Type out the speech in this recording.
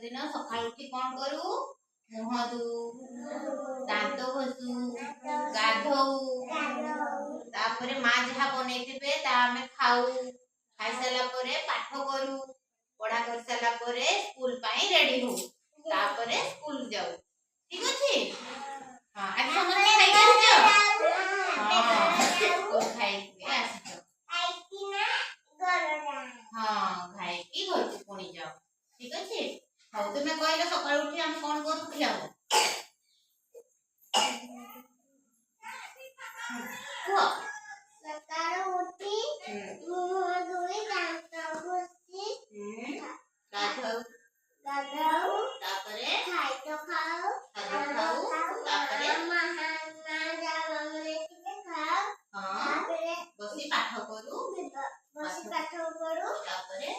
दिन सकाळू उठी कौन करू मुह धु दांत घसू गाधौ तापरे माँ जहाँ बनैथिबे ता आमे खाऊ खाई सारा परे पाठ करू पढ़ा कर सारा परे स्कूल पाई रेडी हो तापरे स्कूल जाऊ ठीक अछि हां आज समझ में नहीं आछो हां स्कूल खाई के आछो आइती ना गरडा हां खाई की घर को पुणी जाओ ठीक अछि हां तुमे कहले सकाळ उठी हम कोन करू जाऊ को सकाळ उठी मुह धोई दांत घसी गाधौ गाधौ तापरे खाई तो खाओ तापरे महाना जावा मने के खाओ हां तापरे बसी पाठ करू तापरे